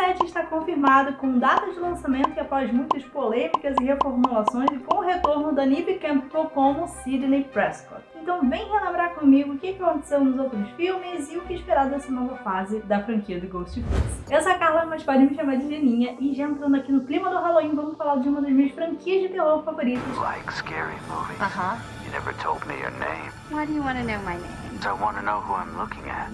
7 está confirmado com data de lançamento e após muitas polêmicas e reformulações e com o retorno da Neve Campbell como Sidney Prescott. Então vem relembrar comigo o que aconteceu nos outros filmes e o que esperar dessa nova fase da franquia do Ghostface. Eu sou a Carla, mas pode me chamar de Geninha, e já entrando aqui no clima do Halloween, vamos falar de uma das minhas franquias de terror favoritas. Like scary movies? You never told me your name. Why do you want to know my name? I want to know who I'm looking at.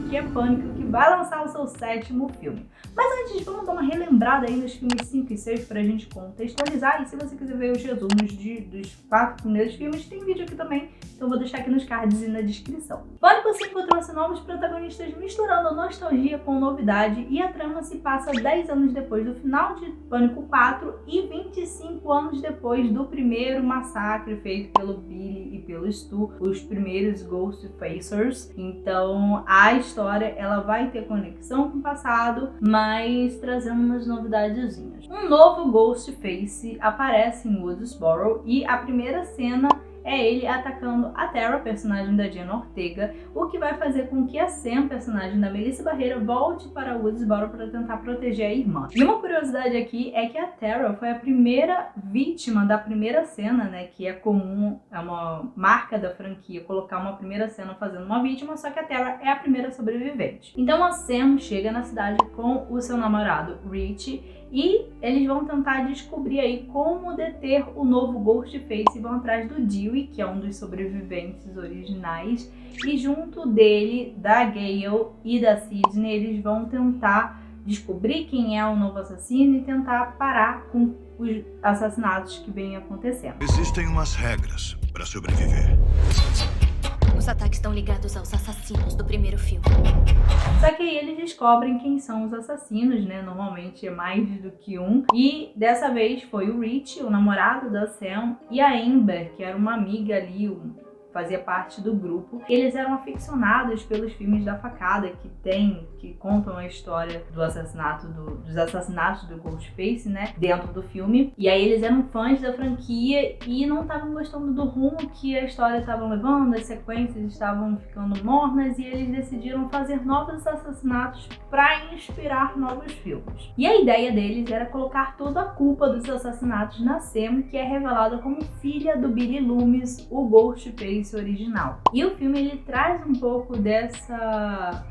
Que é Pânico, que vai lançar o seu 7º filme. Mas antes, vamos dar uma relembrada aí nos filmes 5 e 6 pra gente contextualizar. E se você quiser ver os resumos dos 4 primeiros filmes, tem vídeo aqui também, então vou deixar aqui nos cards e na descrição. Pânico 5 trouxe novos protagonistas misturando nostalgia com novidade, e a trama se passa 10 anos depois do final de Pânico 4 e 25 anos depois do primeiro massacre feito pelo Billy e pelo Stu, os primeiros Ghostfacers. Então a história ela vai ter conexão com o passado, mas trazendo umas novidadezinhas. Um novo Ghostface aparece em Woodsboro e a primeira cena é ele atacando a Tara, personagem da Jenna Ortega, o que vai fazer com que a Sam, personagem da Melissa Barreira, volte para Woodsboro para tentar proteger a irmã. E uma curiosidade aqui é que a Tara foi a primeira vítima da primeira cena, né, que é comum, é uma marca da franquia colocar uma primeira cena fazendo uma vítima, só que a Tara é a primeira sobrevivente. Então a Sam chega na cidade com o seu namorado Rich e eles vão tentar descobrir aí como deter o novo Ghostface e vão atrás do Dewey, que é um dos sobreviventes originais, e junto dele, da Gale e da Sidney, eles vão tentar descobrir quem é o novo assassino e tentar parar com os assassinatos que vêm acontecendo. Existem umas regras para sobreviver. Os ataques estão ligados aos assassinos do primeiro filme. Só que aí eles descobrem quem são os assassinos, né? Normalmente é mais do que um. E dessa vez foi o Rich, o namorado da Sam, e a Amber, que era uma amiga ali, fazia parte do grupo. Eles eram aficionados pelos filmes da facada que contam a história dos assassinatos do Ghostface, né, dentro do filme. E aí eles eram fãs da franquia e não estavam gostando do rumo que a história estava levando, as sequências estavam ficando mornas, e eles decidiram fazer novos assassinatos para inspirar novos filmes. E a ideia deles era colocar toda a culpa dos assassinatos na Sam, que é revelada como filha do Billy Loomis, o Ghostface original. E o filme ele traz um pouco dessa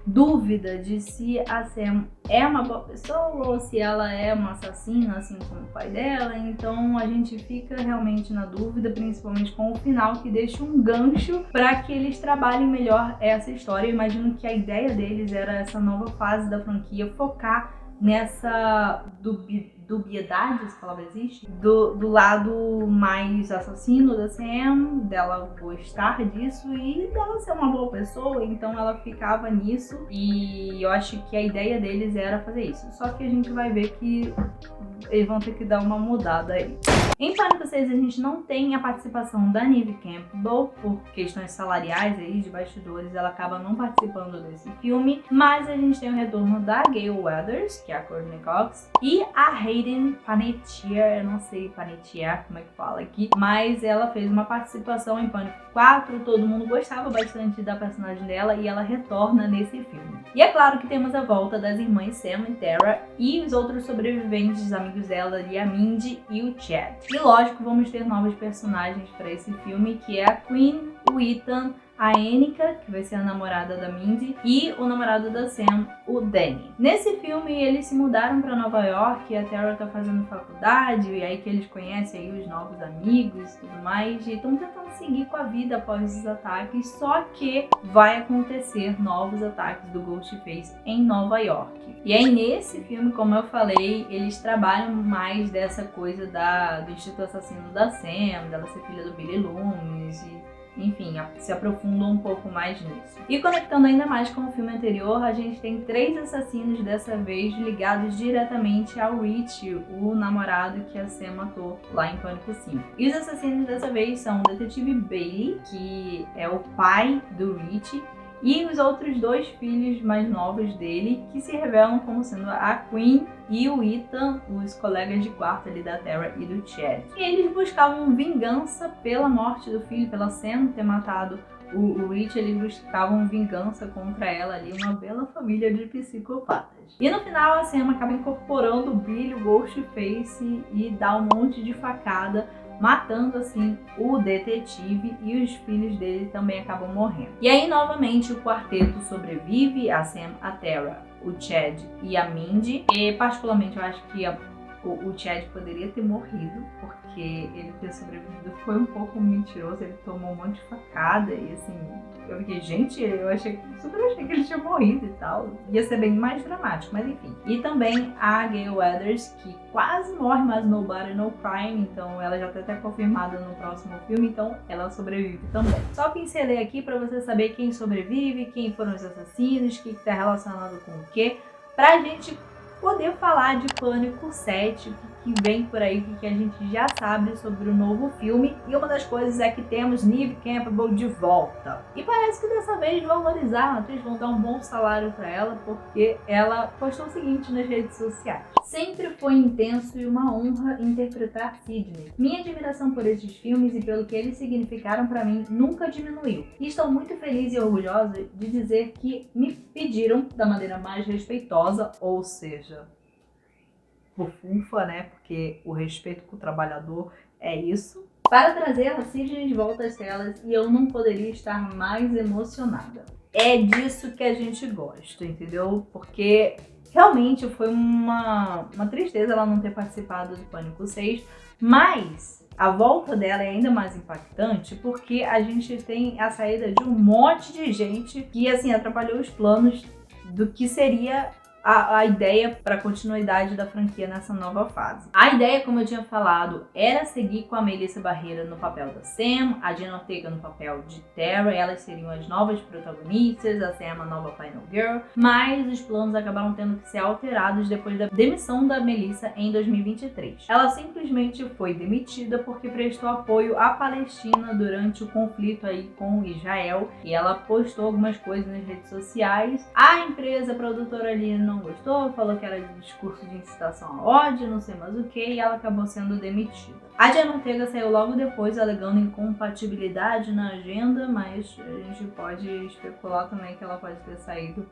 dúvida de se a Sam é uma boa pessoa ou se ela é uma assassina, assim como o pai dela. Então a gente fica realmente na dúvida, principalmente com o final, que deixa um gancho para que eles trabalhem melhor essa história. Eu imagino que a ideia deles era essa nova fase da franquia focar nessa dubiedade, essa palavra existe, do lado mais assassino da Sam, dela gostar disso e dela ser uma boa pessoa, então ela ficava nisso, e eu acho que a ideia deles era fazer isso. Só que a gente vai ver que eles vão ter que dar uma mudada aí. Em Pânico 6 a gente não tem a participação da Neve Campbell por questões salariais aí, de bastidores, ela acaba não participando desse filme, mas a gente tem o retorno da Gale Weathers, que é a Courtney Cox, e a Hayden Panettiere, eu não sei Panettiere como é que fala aqui, mas ela fez uma participação em Pânico 4, todo mundo gostava bastante da personagem dela e ela retorna nesse filme. E é claro que temos a volta das irmãs Sam e Tara e os outros sobreviventes, amigos dela ali, a Mindy e o Chad. E lógico, vamos ter novos personagens para esse filme, que é a Queen, o Ethan, a Annika, que vai ser a namorada da Mindy, e o namorado da Sam, o Danny. Nesse filme, eles se mudaram para Nova York e a Tara tá fazendo faculdade, e aí que eles conhecem aí os novos amigos e tudo mais, e estão tentando seguir com a vida após os ataques, só que vai acontecer novos ataques do Ghostface em Nova York. E aí nesse filme, como eu falei, eles trabalham mais dessa coisa do instinto assassino da Sam, dela ser filha do Billy Loomis, e enfim, se aprofundam um pouco mais nisso. E conectando ainda mais com o filme anterior, a gente tem 3 assassinos dessa vez ligados diretamente ao Rich, o namorado que a Sam matou lá em Pânico 5. E os assassinos dessa vez são o detetive Bailey, que é o pai do Rich, e os outros 2 filhos mais novos dele, que se revelam como sendo a Queen e o Ethan, os colegas de quarto ali da Tara e do Chad. E eles buscavam vingança pela morte do filho, pela Sam ter matado o Rich, eles buscavam vingança contra ela ali, uma bela família de psicopatas. E no final a Sam acaba incorporando o Billy, o Ghostface, e dá um monte de facada, matando assim o detetive, e os filhos dele também acabam morrendo. E aí novamente o quarteto sobrevive, a Sam, a Tara, o Chad e a Mindy. E particularmente eu acho que o Chad poderia ter morrido, porque ele ter sobrevivido foi um pouco mentiroso, ele tomou um monte de facada e assim, eu fiquei, gente, super achei que ele tinha morrido e tal, ia ser bem mais dramático, mas enfim. E também a Gale Weathers, que quase morre, mas Nobody No Crime, então ela já tá até confirmada no próximo filme, então ela sobrevive também. Só pincelei aqui pra você saber quem sobrevive, quem foram os assassinos, o que tá relacionado com o que, pra gente poder falar de Pânico 7, o que vem por aí, o que a gente já sabe sobre o novo filme. E uma das coisas é que temos Neve Campbell de volta. E parece que dessa vez valorizaram a atriz, vão dar um bom salário para ela, porque ela postou o seguinte nas redes sociais: sempre foi intenso e uma honra interpretar Sidney. Minha admiração por esses filmes e pelo que eles significaram para mim nunca diminuiu. E estou muito feliz e orgulhosa de dizer que me pediram da maneira mais respeitosa, ou seja, bufunfa, né? Porque o respeito com o trabalhador é isso, para trazer a Sidney de volta às telas, e eu não poderia estar mais emocionada. É disso que a gente gosta, entendeu? Porque realmente foi uma tristeza ela não ter participado do Pânico 6, mas a volta dela é ainda mais impactante porque a gente tem a saída de um monte de gente que assim atrapalhou os planos do que seria a ideia para a continuidade da franquia nessa nova fase. A ideia, como eu tinha falado, era seguir com a Melissa Barrera no papel da Sam, a Jenna Ortega no papel de Tara, elas seriam as novas protagonistas, a Sam a nova Final Girl, mas os planos acabaram tendo que ser alterados depois da demissão da Melissa em 2023. Ela simplesmente foi demitida porque prestou apoio à Palestina durante o conflito aí com Israel, e ela postou algumas coisas nas redes sociais. A empresa produtora ali não gostou, falou que era discurso de incitação a ódio, não sei mais o que, e ela acabou sendo demitida. A Jenna Ortega saiu logo depois alegando incompatibilidade na agenda, mas a gente pode especular também que ela pode ter saído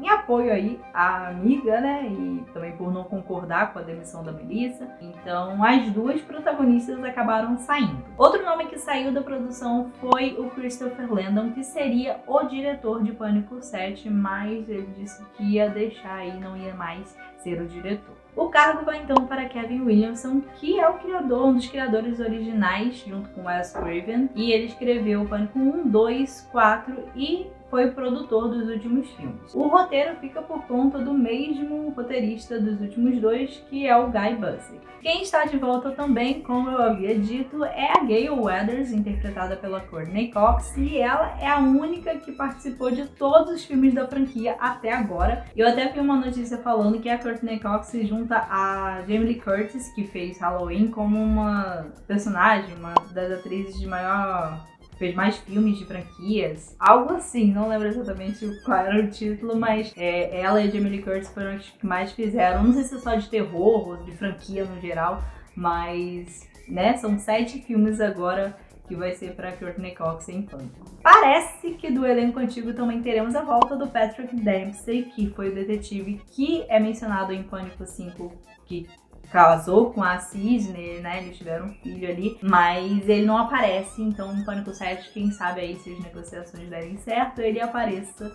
em apoio aí à amiga, né, e também por não concordar com a demissão da Melissa. Então as duas protagonistas acabaram saindo. Outro nome que saiu da produção foi o Christopher Landon, que seria o diretor de Pânico 7, mas ele disse que ia deixar aí, não ia mais ser o diretor. O cargo vai então para Kevin Williamson, que é o criador, um dos criadores originais, junto com Wes Craven, e ele escreveu Pânico 1, 2, 4 e foi o produtor dos últimos filmes. O roteiro fica por conta do mesmo roteirista dos últimos dois, que é o Guy Busick. Quem está de volta também, como eu havia dito, é a Gale Weathers, interpretada pela Courtney Cox, e ela é a única que participou de todos os filmes da franquia até agora. Eu até vi uma notícia falando que a Courtney Cox se junta a Jamie Lee Curtis, que fez Halloween, como uma personagem, uma das atrizes de maior... fez mais filmes de franquias, algo assim, não lembro exatamente qual era o título, mas ela e a Jamie Lee Curtis foram as que mais fizeram, não sei se é só de terror ou de franquia no geral, mas, né, são 7 filmes agora que vai ser para Courtney Cox em Pânico. Parece que do elenco antigo também teremos a volta do Patrick Dempsey, que foi o detetive que é mencionado em Pânico 5, que casou com a Sidney, né? Eles tiveram um filho ali, mas ele não aparece, então no Pânico 7, quem sabe aí se as negociações derem certo, ele apareça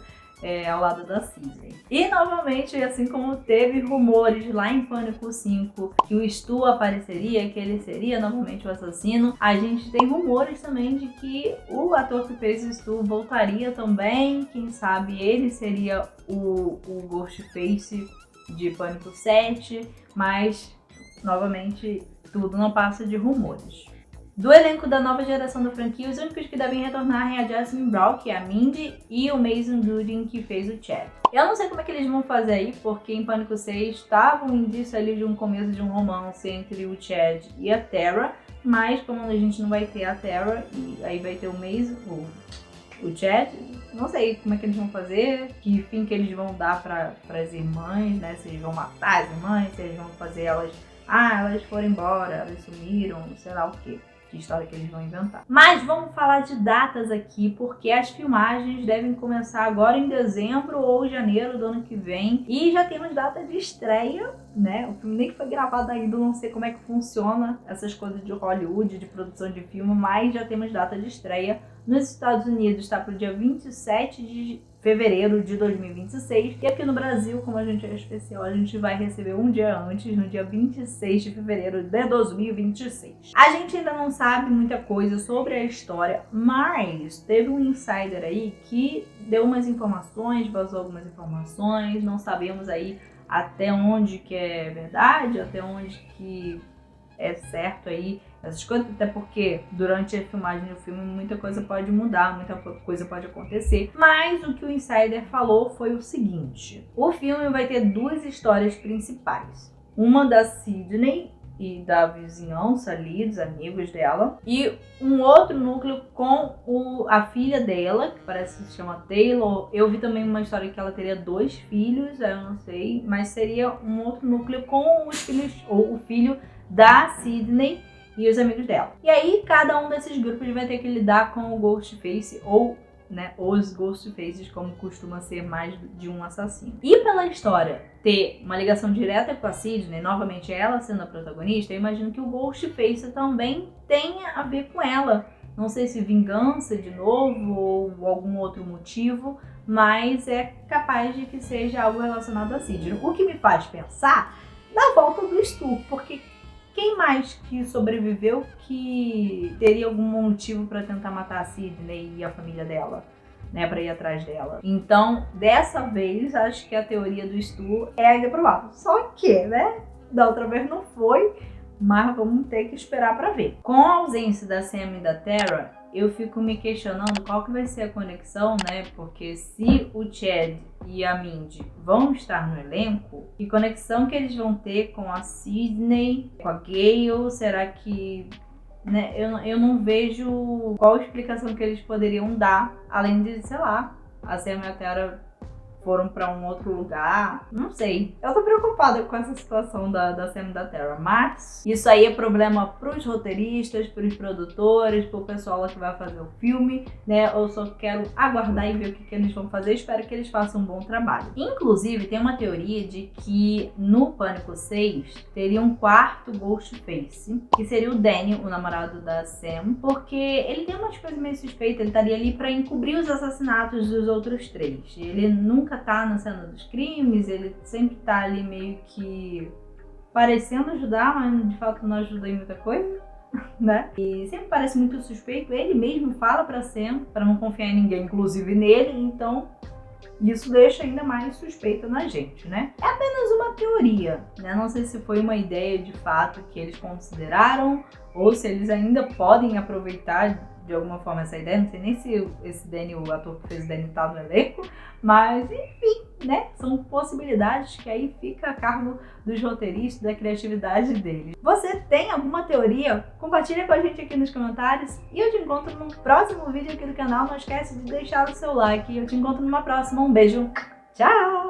ao lado da Sidney. E novamente, assim como teve rumores lá em Pânico 5 que o Stu apareceria, que ele seria novamente o assassino, a gente tem rumores também de que o ator que fez o Stu voltaria também, quem sabe ele seria o Ghostface de Pânico 7, mas novamente tudo não passa de rumores. Do elenco da nova geração da franquia, os únicos que devem retornar é a Jasmine Brown, que é a Mindy, e o Mason Gooding, que fez o Chad. Eu não sei como é que eles vão fazer aí, porque em Pânico 6 estava um indício ali de um começo de um romance entre o Chad e a Tara, mas como a gente não vai ter a Tara, e aí vai ter o Mason, o Chad, não sei como é que eles vão fazer, que fim que eles vão dar para as irmãs, né? Se eles vão matar as irmãs, se eles vão fazer elas foram embora, elas sumiram, sei lá o quê. que história que eles vão inventar. Mas vamos falar de datas aqui, porque as filmagens devem começar agora em dezembro ou janeiro do ano que vem. E já temos data de estreia, né? O filme nem foi gravado ainda, não sei como é que funciona essas coisas de Hollywood, de produção de filme, mas já temos data de estreia. Nos Estados Unidos está para o dia 27 de fevereiro de 2026. E aqui no Brasil, como a gente é especial, a gente vai receber um dia antes, no dia 26 de fevereiro de 2026. A gente ainda não sabe muita coisa sobre a história, mas teve um insider aí que deu umas informações, vazou algumas informações, não sabemos aí até onde que é verdade, até onde que é certo aí essas coisas, até porque durante a filmagem do filme muita coisa pode mudar, muita coisa pode acontecer. Mas o que o insider falou foi o seguinte: o filme vai ter duas histórias principais. Uma da Sidney e da vizinhança ali, dos amigos dela, e um outro núcleo com a filha dela, que parece que se chama Taylor. Eu vi também uma história que ela teria 2 filhos, eu não sei, mas seria um outro núcleo com os filhos, ou o filho da Sidney e os amigos dela. E aí cada um desses grupos vai ter que lidar com o Ghostface, ou né, os Ghostfaces, como costuma ser mais de um assassino. E pela história ter uma ligação direta com a Sidney, novamente ela sendo a protagonista, eu imagino que o Ghostface também tenha a ver com ela. Não sei se vingança de novo ou algum outro motivo, mas é capaz de que seja algo relacionado a Sidney. O que me faz pensar na volta do Stu, porque quem mais que sobreviveu que teria algum motivo para tentar matar a Sidney e a família dela, né, para ir atrás dela? Então, dessa vez, acho que a teoria do Stu é ainda provável. Só que, né, da outra vez não foi, mas vamos ter que esperar para ver. Com a ausência da Sam e da Tara, eu fico me questionando qual que vai ser a conexão, né? Porque se o Chad e a Mindy vão estar no elenco, que conexão que eles vão ter com a Sidney, com a Gale? Será que... né? Eu não vejo qual explicação que eles poderiam dar, além de, sei lá, a Sam e a Tara foram pra um outro lugar, não sei. Eu tô preocupada com essa situação da Sam e da Tara, mas isso aí é problema pros roteiristas, pros produtores, pro pessoal lá que vai fazer o filme, né? Eu só quero aguardar e ver o que eles vão fazer. Espero que eles façam um bom trabalho. Inclusive, tem uma teoria de que no Pânico 6 teria um quarto Ghostface, que seria o Danny, o namorado da Sam, porque ele tem umas coisas meio suspeitas. Ele estaria ali pra encobrir os assassinatos dos outros 3. Ele nunca tá na cena dos crimes, ele sempre tá ali meio que parecendo ajudar, mas de fato não ajuda em muita coisa, né? E sempre parece muito suspeito. Ele mesmo fala pra Sam pra não confiar em ninguém, inclusive nele, então isso deixa ainda mais suspeita na gente, né? É apenas uma teoria, né? Não sei se foi uma ideia de fato que eles consideraram ou se eles ainda podem aproveitar de alguma forma essa ideia. Não sei nem se esse Danny, o ator que fez o Danny, tá no elenco, mas enfim, né? São possibilidades que aí fica a cargo dos roteiristas, da criatividade deles. Você tem alguma teoria? Compartilha com a gente aqui nos comentários e eu te encontro no próximo vídeo aqui do canal. Não esquece de deixar o seu like e eu te encontro numa próxima. Um beijo, tchau!